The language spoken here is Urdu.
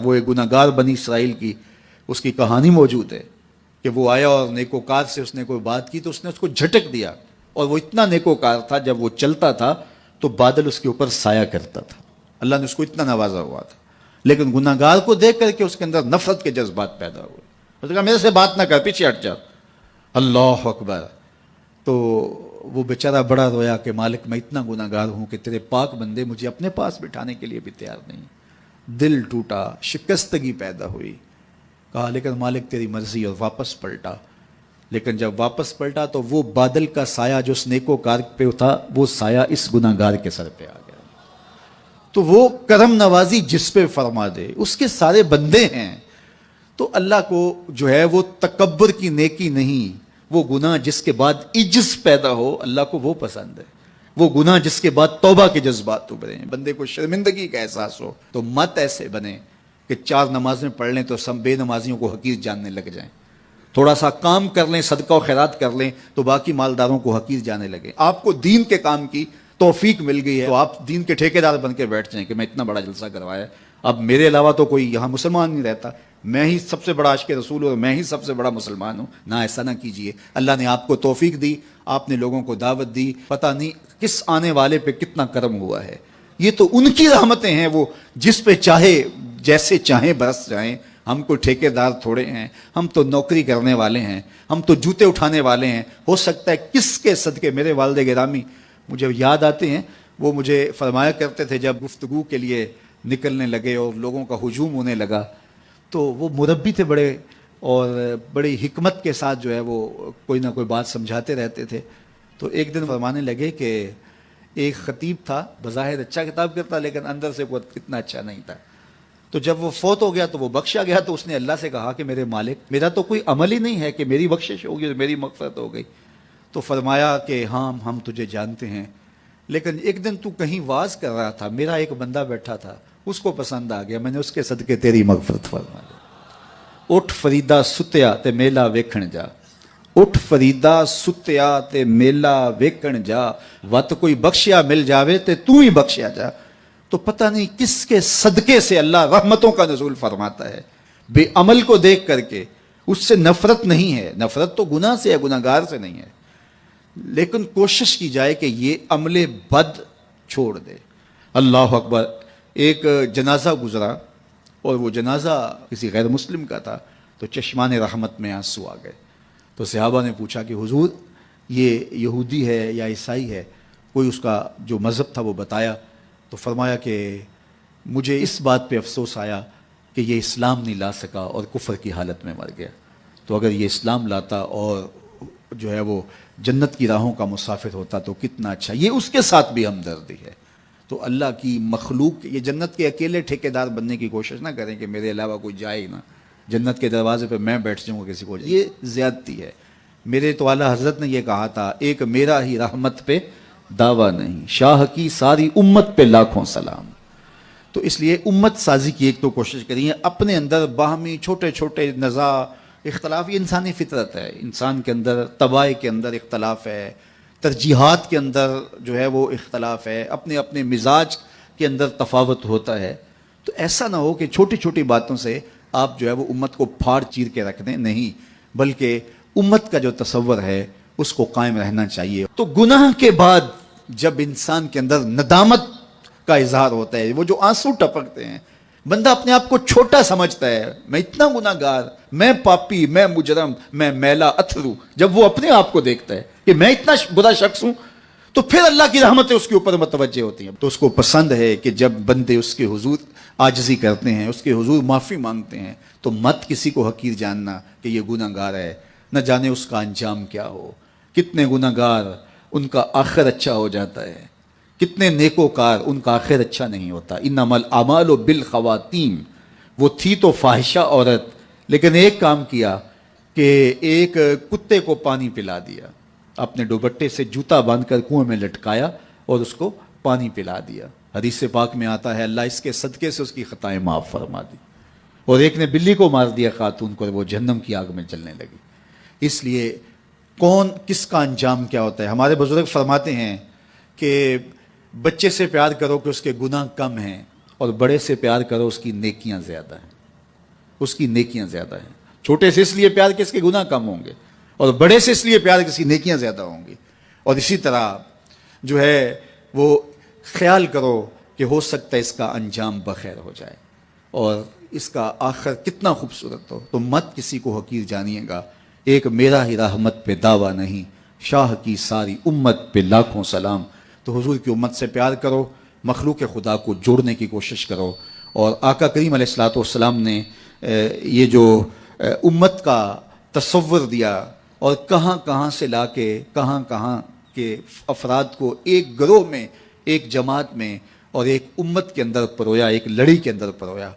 وہ ایک گناہگار بنی اسرائیل کی اس کی کہانی موجود ہے کہ وہ آیا اور نیکوکار سے اس نے کوئی بات کی تو اس نے اس کو جھٹک دیا، اور وہ اتنا نیکوکار تھا جب وہ چلتا تھا تو بادل اس کے اوپر سایہ کرتا تھا، اللہ نے اس کو اتنا نوازا ہوا تھا، لیکن گناہگار کو دیکھ کر کے اس کے اندر نفرت کے جذبات پیدا ہوئے، اس نے کہا میرے سے بات نہ کر، پیچھے ہٹ جا، اللہ اکبر۔ تو وہ بیچارہ بڑا رویا کہ مالک میں اتنا گناہگار ہوں کہ تیرے پاک بندے مجھے اپنے پاس بٹھانے کے لیے بھی تیار نہیں، دل ٹوٹا، شکستگی پیدا ہوئی، کہا لیکن مالک تیری مرضی، اور واپس پلٹا۔ لیکن جب واپس پلٹا تو وہ بادل کا سایہ جو اس نیکوکار پہ تھا وہ سایہ اس گناہگار کے سر پہ آ گیا۔ تو وہ کرم نوازی جس پہ فرما دے، اس کے سارے بندے ہیں، تو اللہ کو جو ہے وہ تکبر کی نیکی نہیں، وہ گناہ جس کے بعد عجز پیدا ہو اللہ کو وہ پسند ہے، وہ گناہ جس کے بعد توبہ کے جذبات ابھریں، بندے کو شرمندگی کا احساس ہو۔ تو مت ایسے بنے کہ 4 نمازیں پڑھ لیں تو سب بے نمازیوں کو حقیر جاننے لگ جائیں، تھوڑا سا کام کر لیں، صدقہ و خیرات کر لیں تو باقی مالداروں کو حقیر جانے لگے۔ آپ کو دین کے کام کی توفیق مل گئی ہے تو آپ دین کے ٹھیکیدار بن کے بیٹھ جائیں کہ میں اتنا بڑا جلسہ کروایا، اب میرے علاوہ تو کوئی یہاں مسلمان نہیں رہتا، میں ہی سب سے بڑا عاشق رسول ہوں اور میں ہی سب سے بڑا مسلمان ہوں۔ نہ، ایسا نہ کیجئے، اللہ نے آپ کو توفیق دی، آپ نے لوگوں کو دعوت دی، پتہ نہیں کس آنے والے پہ کتنا کرم ہوا ہے، یہ تو ان کی رحمتیں ہیں، وہ جس پہ چاہے جیسے چاہیں برس جائیں۔ ہم کو ٹھیکیدار تھوڑے ہیں، ہم تو نوکری کرنے والے ہیں، ہم تو جوتے اٹھانے والے ہیں۔ ہو سکتا ہے کس کے صدقے، میرے والد گرامی مجھے یاد آتے ہیں، وہ مجھے فرمایا کرتے تھے جب گفتگو کے لیے نکلنے لگے اور لوگوں کا ہجوم ہونے لگا تو وہ مربی تھے بڑے، اور بڑی حکمت کے ساتھ جو ہے وہ کوئی نہ کوئی بات سمجھاتے رہتے تھے۔ تو ایک دن فرمانے لگے کہ ایک خطیب تھا، بظاہر اچھا کتاب کرتا لیکن اندر سے وہ اتنا اچھا نہیں تھا، تو جب وہ فوت ہو گیا تو وہ بخشا گیا، تو اس نے اللہ سے کہا کہ میرے مالک میرا تو کوئی عمل ہی نہیں ہے کہ میری بخشش ہوگی اور میری مغفرت ہو گئی۔ تو فرمایا کہ ہاں ہم تجھے جانتے ہیں، لیکن ایک دن تو کہیں واز کر رہا تھا، میرا ایک بندہ بیٹھا تھا، اس کو پسند آ گیا، میں نے اس کے صدقے تیری مغفرت فرما دی۔ اٹھ فریدا ستیا تے میلا ویکھن جا، اٹھ فریدا ستیا تے میلا ویکھن جا، وت کوئی بخشیا مل جاوے تے تو ہی بخشیا جا۔ تو پتہ نہیں کس کے صدقے سے اللہ رحمتوں کا نزول فرماتا ہے، بے عمل کو دیکھ کر کے اس سے نفرت نہیں ہے، نفرت تو گناہ سے ہے، گناہگار سے نہیں ہے، لیکن کوشش کی جائے کہ یہ عمل بد چھوڑ دے۔ اللہ اکبر۔ ایک جنازہ گزرا اور وہ جنازہ کسی غیر مسلم کا تھا، تو چشمان رحمت میں آنسو آ گئے، تو صحابہ نے پوچھا کہ حضور یہ یہودی ہے یا عیسائی ہے، کوئی اس کا جو مذہب تھا وہ بتایا، تو فرمایا کہ مجھے اس بات پہ افسوس آیا کہ یہ اسلام نہیں لا سکا اور کفر کی حالت میں مر گیا، تو اگر یہ اسلام لاتا اور جو ہے وہ جنت کی راہوں کا مسافر ہوتا تو کتنا اچھا۔ یہ اس کے ساتھ بھی ہمدردی ہے۔ تو اللہ کی مخلوق، یہ جنت کے اکیلے ٹھیکیدار بننے کی کوشش نہ کریں کہ میرے علاوہ کوئی جائے ہی نہ، جنت کے دروازے پہ میں بیٹھ جاؤں گا کسی کو، یہ زیادتی ہے۔ میرے تو اعلیٰ حضرت نے یہ کہا تھا، ایک میرا ہی رحمت پہ دعویٰ نہیں، شاہ کی ساری امت پہ لاکھوں سلام۔ تو اس لیے امت سازی کی ایک تو کوشش کریے، اپنے اندر باہمی چھوٹے چھوٹے نزاع اختلاف، یہ انسانی فطرت ہے، انسان کے اندر طبائع کے اندر اختلاف ہے، ترجیحات کے اندر جو ہے وہ اختلاف ہے، اپنے اپنے مزاج کے اندر تفاوت ہوتا ہے، تو ایسا نہ ہو کہ چھوٹی چھوٹی باتوں سے آپ جو ہے وہ امت کو پھاڑ چیر کے رکھ دیں، نہیں، بلکہ امت کا جو تصور ہے اس کو قائم رہنا چاہیے۔ تو گناہ کے بعد جب انسان کے اندر ندامت کا اظہار ہوتا ہے، وہ جو آنسو ٹپکتے ہیں، بندہ اپنے آپ کو چھوٹا سمجھتا ہے، میں اتنا گناہگار، میں پاپی، میں مجرم، میں میلا اتھرو، جب وہ اپنے آپ کو دیکھتا ہے کہ میں اتنا برا شخص ہوں، تو پھر اللہ کی رحمتیں اس کے اوپر متوجہ ہوتی ہیں۔ تو اس کو پسند ہے کہ جب بندے اس کے حضور عاجزی کرتے ہیں، اس کے حضور معافی مانگتے ہیں، تو مت کسی کو حقیر جاننا کہ یہ گناہگار ہے، نہ جانے اس کا انجام کیا ہو۔ کتنے گناہگار ان کا آخر اچھا ہو جاتا ہے، کتنے نیکوکار ان کا آخر اچھا نہیں ہوتا۔ انما الاعمال بالخواتیم، وہ تھی تو فاحشہ عورت، لیکن ایک کام کیا کہ ایک کتے کو پانی پلا دیا، اپنے دوپٹے سے جوتا باندھ کر کنویں میں لٹکایا اور اس کو پانی پلا دیا۔ حدیث پاک میں آتا ہے اللہ اس کے صدقے سے اس کی خطائیں معاف فرما دی۔ اور ایک نے بلی کو مار دیا خاتون کو، اور وہ جہنم کی آگ میں جلنے لگی۔ اس لیے کون کس کا انجام کیا ہوتا ہے، ہمارے بزرگ فرماتے ہیں کہ بچے سے پیار کرو کہ اس کے گناہ کم ہیں، اور بڑے سے پیار کرو اس کی نیکیاں زیادہ ہیں، اس کی نیکیاں زیادہ ہیں۔ چھوٹے سے اس لیے پیار کہ اس کے گناہ کم ہوں گے، اور بڑے سے اس لیے پیار کہ اس کی نیکیاں زیادہ ہوں گی۔ اور اسی طرح جو ہے وہ خیال کرو کہ ہو سکتا ہے اس کا انجام بخیر ہو جائے اور اس کا آخر کتنا خوبصورت ہو، تو مت کسی کو حقیر جانیے گا۔ ایک میرا ہی رحمت پہ دعویٰ نہیں، شاہ کی ساری امت پہ لاکھوں سلام۔ تو حضور کی امت سے پیار کرو، مخلوق خدا کو جوڑنے کی کوشش کرو۔ اور آقا کریم علیہ الصلوۃ والسلام نے یہ جو امت کا تصور دیا اور کہاں کہاں سے لا کے کہاں کہاں کے افراد کو ایک گروہ میں، ایک جماعت میں اور ایک امت کے اندر پرویا، ایک لڑی کے اندر پرویا۔